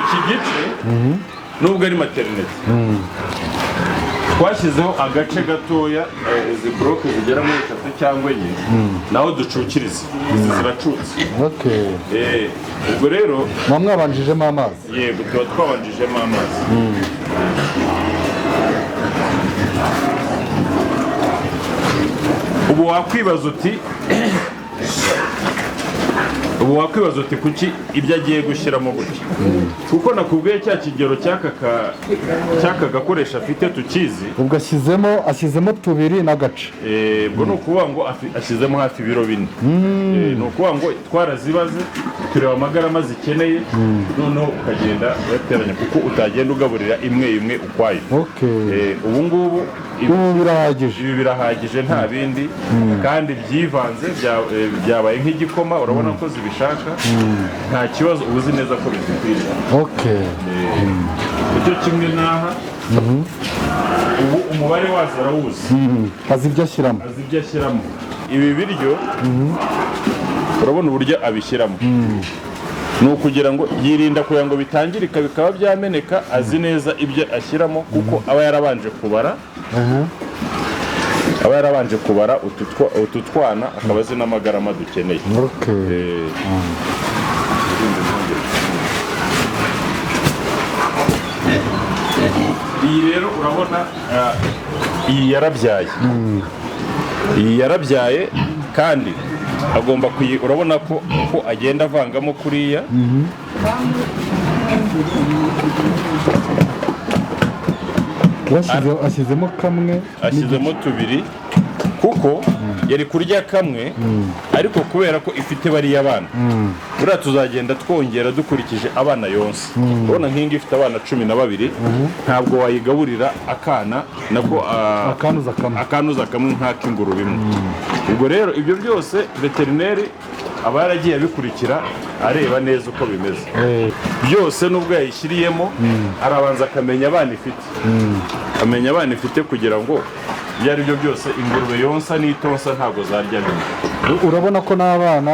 iki gice nubwo ari maternity twashyizeho agace gatoya izi bloke zigera muri 3 cyangwa 4 naho ducukiriza izi ziracutse ubwo rero mwabanjijemo amazi yego tuba twabanjijemo amazi ubu wakwibaza uti kuki ibyo agiye gushyiramo gutya kuko nakubwiye cya kigero cy'aka gakoresha afite tukizi ubwo ashyizemo 2 n'agace ubwo ni ukuvuga ngo ashyizemo hafi ibiro 4 ni ukuvuga ngo twarazibaze tureba amagarama zikeneye noneho ukagenda uyateranya kuko utagenda ugaburira imwe ukwayo ubu ngubu ibi birahagije nta bindi kandi byivanze byabaye nk'igikoma urabona ko zibishaka nta kibazo ubuzi neza ko bizikwiriye icyo kimwe n'aha ubu umubare wazo arawuzi azi ibyo ashyiramo ibi biryo urabona uburyo abishyiramo ni ukugira ngo yirinda kugira ngo bitangirika bikaba byameneka azi neza ibyo ashyiramo kuko aba yarabanje kubara utu twana akaba azi n'amagarama dukeneye iyi rero urabona iyi yarabyaye kandi agomba urabona ko agenda avangamo kuriya ashyizemo kamwe ashyizemo 2 kuko yari kurya kamwe ariko kubera ko ifite bariya abana buriya tuzagenda twongera dukurikije abana yonse urabona nk'ingi ifite abana 12 ntabwo wayigaburira akana nako akanuza kamwe nk'ak'ingurube imwe ubwo rero ibyo byose veterineri aba yaragiye abikurikira areba neza uko bimeze byose nubwo yayishyiriyemo arabanza akamenya abana ifite kugira ngo ibyo ari byo byose ingurube yonsa n'itonsa ntabwo zarya bimwe urabona ko n'abana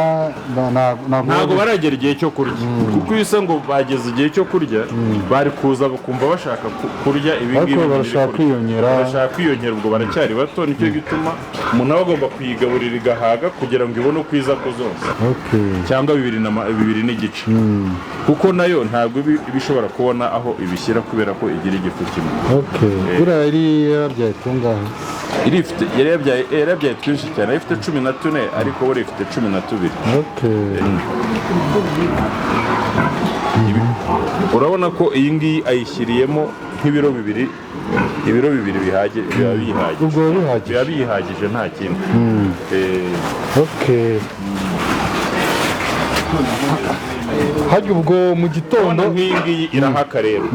ntabwo baragera igihe cyo kurya kuko iyo usa ngo bageze igihe cyo kurya bari kuza bakumva bashaka kurya ibingibi barashaka kwiyongera ubwo baracyari bato nicyo gituma umuntu aba agomba kuyigaburira igahaga kugira ngo ibone uko iza kuzonsa cyangwa 2 n'igice kuko nayo ntabwo ibishobora kubona aho ibishyira kubera ko igira igifu kimwe buriya yari yarabyaye tungahe yari yabyaye twinshi cyane ifite 14 ariko buri ifite 12 urabona ko iyi ngiyi ayishyiriyemo nk'ibiro 2 ibiro 2 biba bihagije nta kindi hajya ubwo mu gitondo nk'iyi ngiyi irahaka rero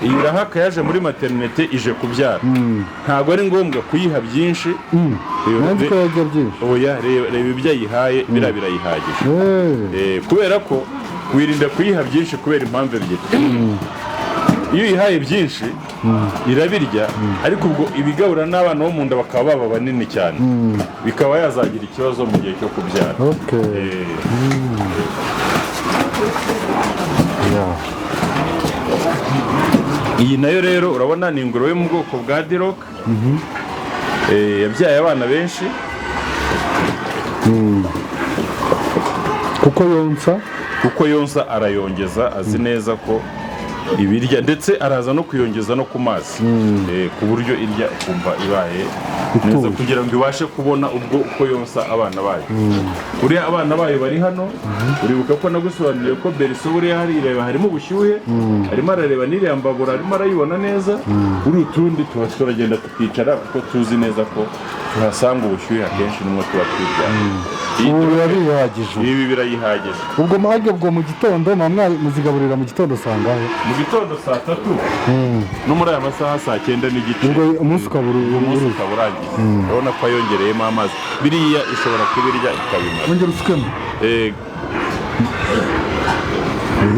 iyi irahaka yaje muri maternité ije kubyara ntabwo ari ngombwa kuyiha byinshi reba ibyo ayihaye birayihagije kubera ko wirinda kuyiha byinshi kubera impamvu ebyiri iyo uyihaye byinshi irabirya ariko ubwo ibigabura n'abana bo mu nda bakaba baba banini cyane bikaba yazagira ikibazo mu gihe cyo kubyara iyi nayo rero urabona ni ingurube yo mu bwoko bwa Duroc yabyaye abana benshi kuko yonsa arayongeza azi neza ko ibirya ndetse araza no kuyongeza no ku mazi ku buryo irya kumva ibaye neza kugira ngo ibashe kubona ubwo uko yonsa abana bayo uriya abana bayo bari hano uribuka ko nagusobanuriye ko Beriso buriya harimo ubushyuhe arimo arareba n'iriya mbabura arimo arayibona neza uri utundi turagenda tukicara kuko tuzi neza ko tuhasanga ubushyuhe akenshi n'umwe tuba ibi birayihagije ubwo bwo mu gitondo muzigaburira mu gitondo sangahe mu gitondo saa 3 no muri aya masaha saa 9 n'igice ubwo umunsi ukaba urangiye urabona ko yongereyemo amazi biriya ishobora kubirya ikabimara wongera usukemo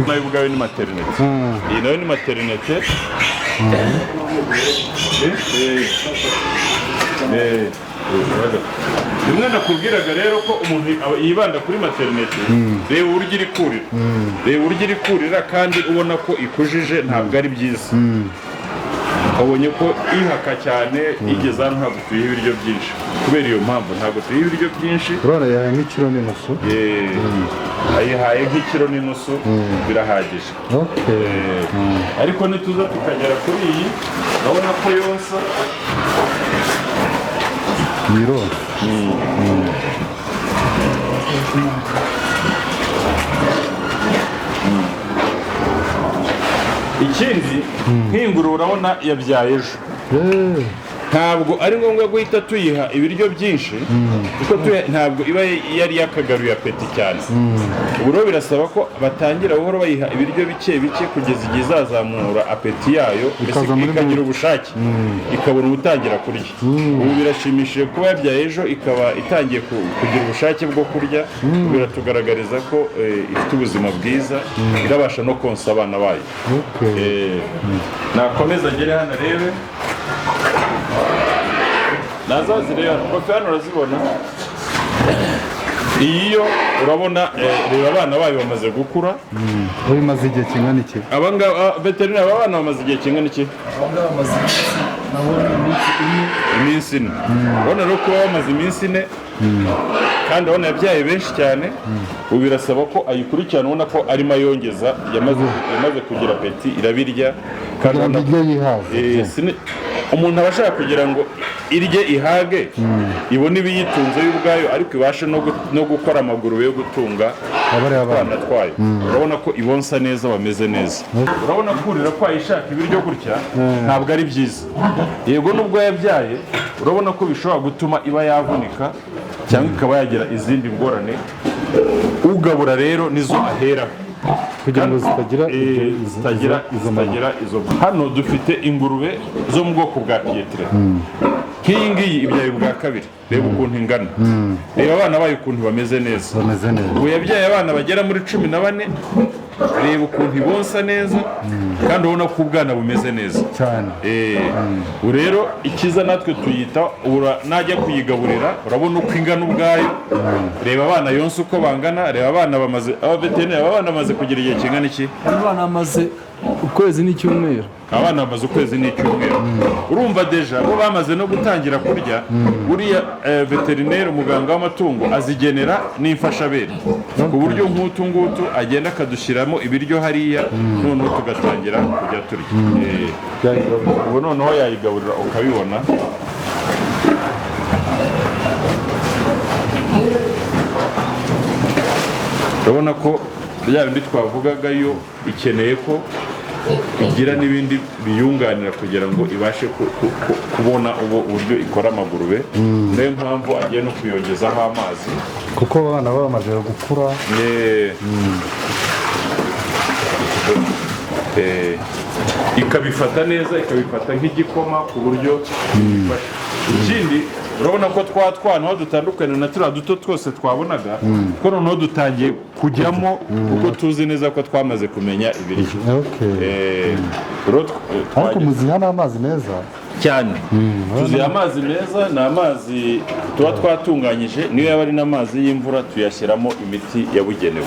nayo ubwawe ni maternité iyi nayo ni maternité rimwe nakubwiraga rero ko umuntu yibanda kuri materinete, reba uburyo iri kurira, reba uburyo iri kurira kandi ubona ko ikujije, ntabwo ari byiza. Wabonye ko ihaka cyane, igeze hano ntabwo tuyiha ibiryo byinshi, kubera iyo mpamvu ntabwo tuyiha ibiryo byinshi. urabona yahaye nk'ikiro n'inusu. ayihaye nk'ikiro n'inusu birahagije. Ariko nituza tukagera kuri iyi, urabona ko yonsa yironsa. ikindi nk'ingurube urabona yabyaye ejo, ntabwo ari ngombwa guhita tuyiha ibiryo byinshi kuko ntabwo iba yari yakagaruye apeti cyane. ubu rero birasaba ko batangira buhoro bayiha ibiryo bike bike kugeza igihe izazamura apeti yayo, ikagira ubushake, ikabona ubutangira kurya. ubu birashimishije kuba yabyaye ejo ikaba itangiye kugira ubushake bwo kurya, biratugaragariza ko ifite ubuzima bwiza, irabasha no konsa abana bayo. nakomeza agere hano arebe, nazazireba kofi hano urazibona. iyi yo urabona, reba abana bayo bamaze gukura. bimaze igihe kingana iki? abangaba veterineri, aba bana bamaze igihe kingana iki? iminsi ine. urabona rero kuba bamaze iminsi ine kandi urabona yabyaye benshi cyane. ubu birasaba ko ayikurikirana, ubona ko arimo ayongeza, yamaze kugira apeti, irabirya kandi umuntu aba ashaka kugira ngo irye ihage, ibone ibiyitunze yo ubwayo, ariko ibashe no gukora amaguru yo gutunga abana twayo. urabona ko ibonsa neza, bameze neza. urabona kurira kwayo ishaka ibiryo gutya ntabwo ari byiza. yego nubwo yabyaye, urabona ko bishobora gutuma iba yavunika cyangwa ikaba yagira izindi ngorane. ugabura rero nizo aheraho kugira ngo zitagira izo. hano dufite ingurube zo mu bwoko bwa pietre. nk'iyi ngiyi ibyaye ubwa kabiri, reba ukuntu ingana, reba abana bayo ukuntu bameze neza. ubu yabyaye abana bagera muri 14, reba ukuntu ibonsa neza kandi ubona ko ubwana bumeze neza cyane. ubu rero ikiza natwe tuyita, najya kuyigaburira urabona uko ingana ubwayo. reba abana yonsa uko bangana, reba abana bamaze, abaveterineri abana bamaze kugira igihe kingana iki? abana bamaze ukwezi n'icyumweru. abana bamaze ukwezi n'icyumweru. urumva deja bo bamaze no gutangira kurya. buriya veterineri, umuganga w'amatungo, azigenera n'imfashabere ku buryo nk'utu ngutu agenda akadushyiramo ibiryo hariya, noneho tugatangira kujya turya. ubu noneho yayigaburira ukabibona. urabona ko bya bindi twavugaga, yo ikeneye ko igira n'ibindi biyunganira kugira ngo ibashe kubona uburyo ikora amagurube. niyo mpamvu agiye no kuyongezaho amazi kuko abana baba bamaze gukura. ikabifata neza, ikabifata nk'igikoma ku buryo bifasha. ikindi urabona ko twana aho dutandukanye na turiya duto twose twabonaga, ko noneho dutangiye kujyamo kuko tuzi neza ko twamaze kumenya ibiryo. ariko muziha n'amazi meza cyane. tuziha amazi meza, ni amazi tuba twatunganyije, niyo yaba ari n'amazi y'imvura tuyashyiramo imiti yabugenewe.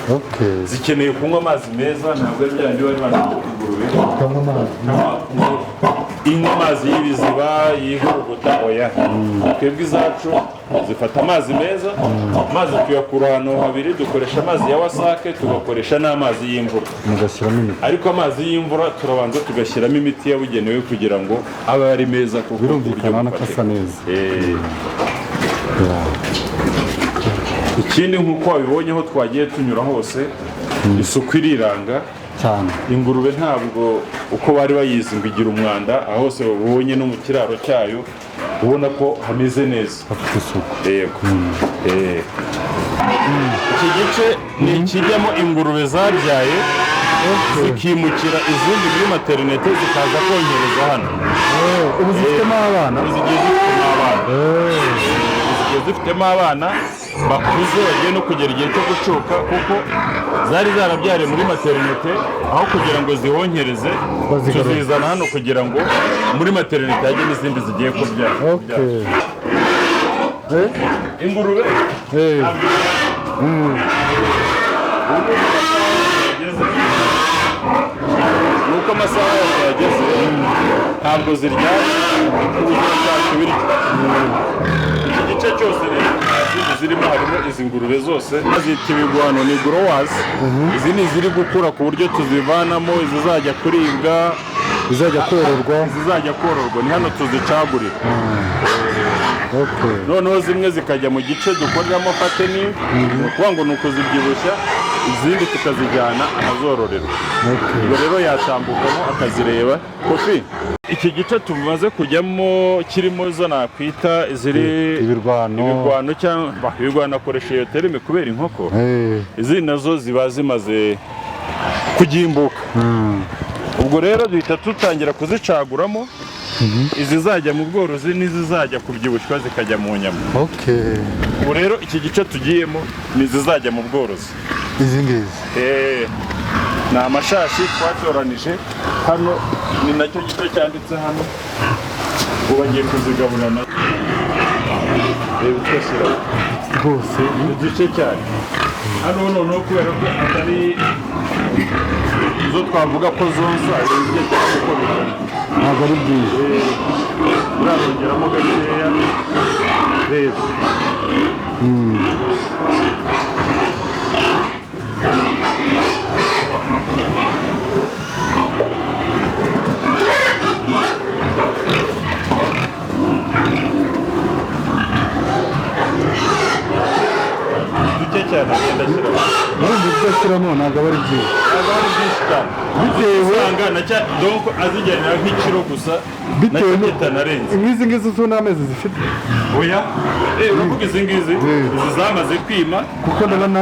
zikeneye kunywa amazi meza, ntabwo ari bya bindi bari banaga ingurube inywa amazi y'ibiziba yihuruguta. oya, twebwe izacu zifata amazi meza. amazi tuyakura ahantu habiri, dukoresha amazi ya wasake, tugakoresha n'amazi y'imvura. ariko amazi y'imvura turabanza tugashyiramo imiti yabugenewe kugira ngo abe ari meza, kuko birumvikana ko asa neza. ikindi nk'uko wabibonye aho twagiye tunyura hose, isuku iriranga cyane. ingurube ntabwo uko bari bayizi ngo igira umwanda, aho hose babonye no mu kiraro cyayo ubona ko hameze neza, hafite isuku. yego. iki gice ni ikijyamo ingurube zabyaye zikimukira izindi muri materinete, zikaza kongereza hano. ubu zifitemo abana? zigiye zifitemo abana. zigiye zifitemo abana bakuze, bagiye no kugera igihe cyo gucuka, kuko zari zarabyariye muri materinete. aho kugira ngo zihonkereze, tuzizana hano kugira ngo muri materinete hajye n'izindi zigiye kubyara. ingurube nuko amasaha yose yageze ntabwo ziryamye ubuzima bwacu birya iki gice cyose rero izindi zirimo harimo izi ngurube zose zita ibigwano ni growers izi ni iziri gukura ku buryo tuzivanamo izizajya kuribwa izajya kororwa ni hano tuzicagurira noneho zimwe zikajya mu gice dukoreramo fattening ni ukuvuga ngo ni ukuzibyibushya izindi tukazijyana ahazororerwa ubwo rero yatambukamo akazireba kofi iki gice tumaze kujyamo kirimo zo nakwita iziri ibirwano cyangwa ibirwano akoresha iyo terime kubera inkoko izindi nazo ziba zimaze kugimbuka ubwo rero duhita dutangira kuzicaguramo izizajya mu bworozi n'izizajya kubyibushywa zikajya mu nyama ubu rero iki gice tugiyemo ni izizajya mu bworozi izi ngizi ni amashashi twatoranije hano ni nacyo gice cyanditse hano ubu bagiye kuzigaburira na reba twashyira rwose igice cyane hano noneho kubera ko atari izo twavuga ko zonsa igice cyane ko bikora ntabwo ari byiza urazongeramo gakeya reba duke cyane agenda ashyiramo ubundi udashyiramo ntabwo aba ari byiza ntabwo ari byinshi cyane bitewe usanga donc azigenera nk'ikiro gusa bitewe nacyo kitanarenze nk'izi ngizi zo n'amezi zifite oya uravuga izi ngizi izi zamaze kwima kuko ndabona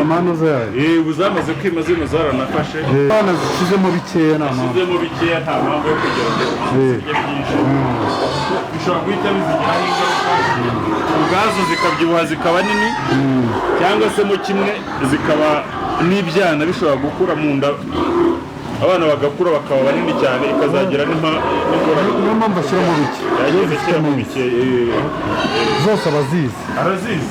amanuza yayo ubu zamaze kwima zino zaranafashe abana zishyizemo bikeya nta mpamvu zishyizemo bikeya nta mpamvu yo kugira ngo zirye byinshi bishobora guhita bizigiraho ingaruka ubwazo zikabyibuha zikaba nini cyangwa se mu kimwe zikaba n'ibyana bishobora gukura mu nda abana bagakura bakaba banini cyane ikazagira n'ingorane niyo mpamvu ashyiramo bike yageze ashyiramo bike zose abazizi arazizi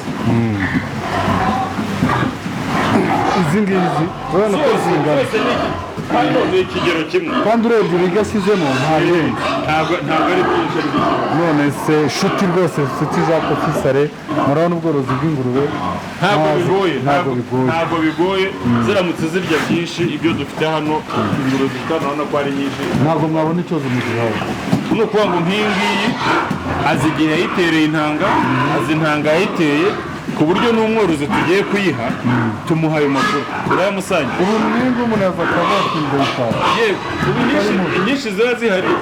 izi ngizi urabona ko zingana hano ni ikigero kimwe kandi urebye ibigo ashyizemo ntarenze ntabwo ari byinshi ari bike none se shuti rwose shuti za kofisare murabona ubworozi bw'ingurube ntabwo bigoye ziramutse zirya byinshi ibyo dufite hano ingurube dufite hano urabona ko ari nyinshi ntabwo mwabona ikibazo mu gihaho ni ukuvuga ngo nk'iyi ngiyi azi igihe yayitereye intanga azi intanga yayiteye ku buryo n'umworozi tugiye kuyiha tumuha ayo makuru turayamusangiye ubu mwebwe umuntu yafata bakwiga bitanu yewe ubu inyinshi ziba zihari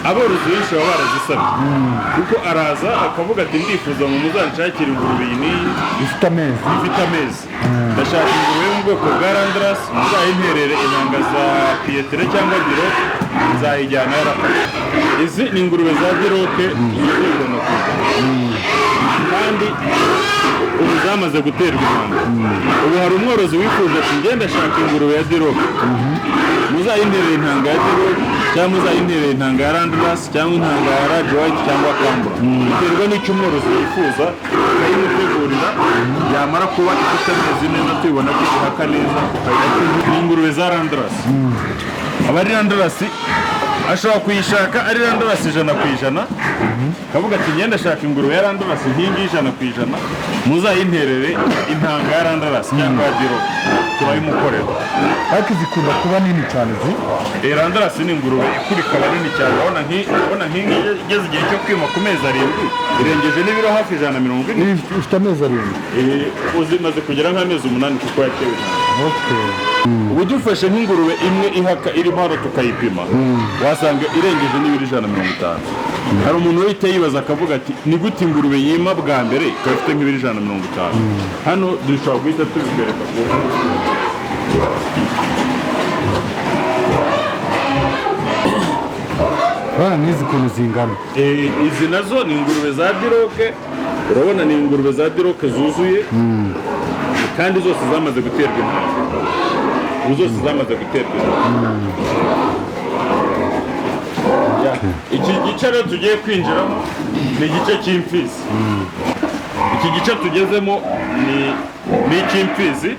aborozi benshi baba barazisabye kuko araza akavuga ati ndifuza ngo muzanshakire ingurube iyi n'iyi ifite amezi ndashaka ingurube yo mu bwoko bwa randarasi muzayinterere intanga za piyetere cyangwa diroke nzayijyana yarafashe izi ni ingurube za diroke zizurwa na kuza kandi ubu zamaze guterwa intanga ubu hari umworozi wifuje ati ngenda ashaka ingurube ya diroke muzayinterere intanga ya diroke cyangwa muzayinterere intanga ya randarasi cyangwa intanga ya radi wayiti cyangwa kambura biterwa n'icyo umworozi yifuza tukayimutegurira yamara kuba ifite amezi neza tubibona ko ihaka neza ni ingurube za randarasi aba ari randarasi ashobora kuyishaka ari randarasi 100%, akavuga ati ngenda ashaka ingurube ya randarasi nk'ingi 100%, muzayinterere intanga ya randarasi cyangwa ya diro turayimukorera. ariko zikunda kuba nini cyane randarasi ni ingurube ikurika nini cyane, urabona nk'ingi igeze igihe cyo kwima ku mezi 7 irengeje n'ibiro hafi 140. ifite amezi 7 uzimaze kugera nk'amezi 8 kuko yatewe. Ubu dufashe nk'ingurube imwe ihaka irimo hano tukayipima wasanga irengeje n'ibiro 150. hari umuntu uhita yibaza akavuga ati ni gute ingurube yima bwa mbere ikaba ifite nk'ibiro 150? hano dushobora guhita tubikwereka ku n'izi kuntu zingana. Izi nazo ni ingurube za diroke, urabona ni ingurube za diroke zuzuye kandi zose zamaze guterwa intanga. Zose zamaze guterwa intanga. Iki gice rero tugiye kwinjiramo ni igice cy'imfizi. iki gice tugezemo ni icy'imfizi.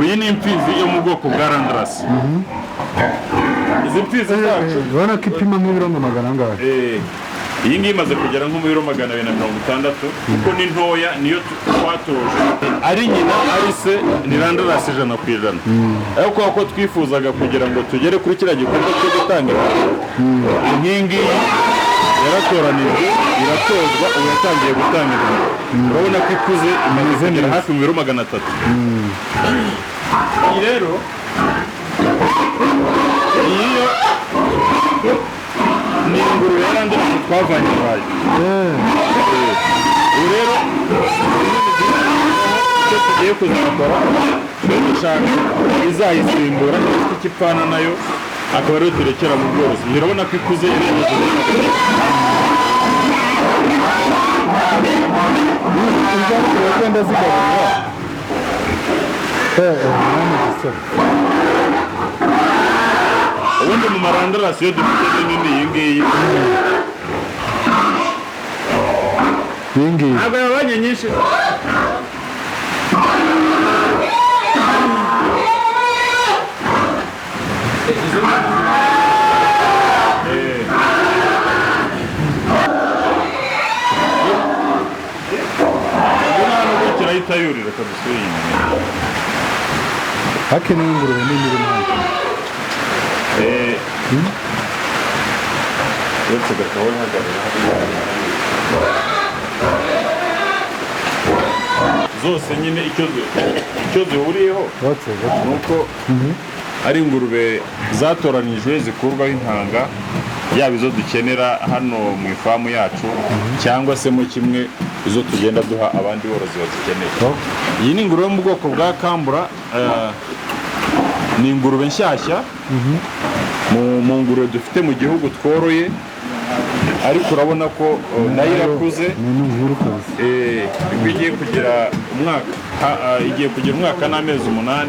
Iyi ni imfizi yo mu bwoko bwa Landrace. Izi mfizi zacu urabona ko ipima nk'ibiro nka magana angahe. iyi ngiyi imaze kugera nko mu biro 260 kuko ni ntoya, niyo twatoje. Ari nyina ari se ni Landrace 100%. Ariko ko twifuzaga kugira ngo tugere kuri kiriya gikorwa cyo gutanga inkingi yaratoranijwe iratozwa, ubu yatangiye gutanga inkingi. Urabona ko ikuze imaze kugera hafi mu biro 300. Iyi rero iyo ni ingurube ya Landrace twavanye i Burayi. Ubu rero icyo tugiye kuzakora dushaka izayisimbura ifite ikipfana nayo, akaba ariyo turekera mu bworozi. Urabona ko ikuze irengeje wenda zigaburira ubundi mu marandarasi iyo dufite nini iyi ngiyi ntabwo yabanye nyinshi. kirahita yurira kabisa iyi hakenewe ingurube nini iri mpamvu uretse gataho ihagarara zose nyine icyo zihuriyeho ni uko ari ingurube zatoranijwe zikurwaho intanga, yaba izo dukenera hano mu ifamu yacu cyangwa se mu kimwe izo tugenda duha abandi borozi bazikeneye. Iyi ni ingurube yo mu bwoko bwa Kambura, ni ingurube nshyashya mu ngurube dufite mu gihugu tworoye, ariko urabona ko nayo irakuze. Igiye kugira umwaka n'amezi 8,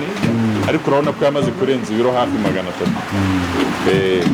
ariko urabona ko yamaze kurenza ibiro hafi 300.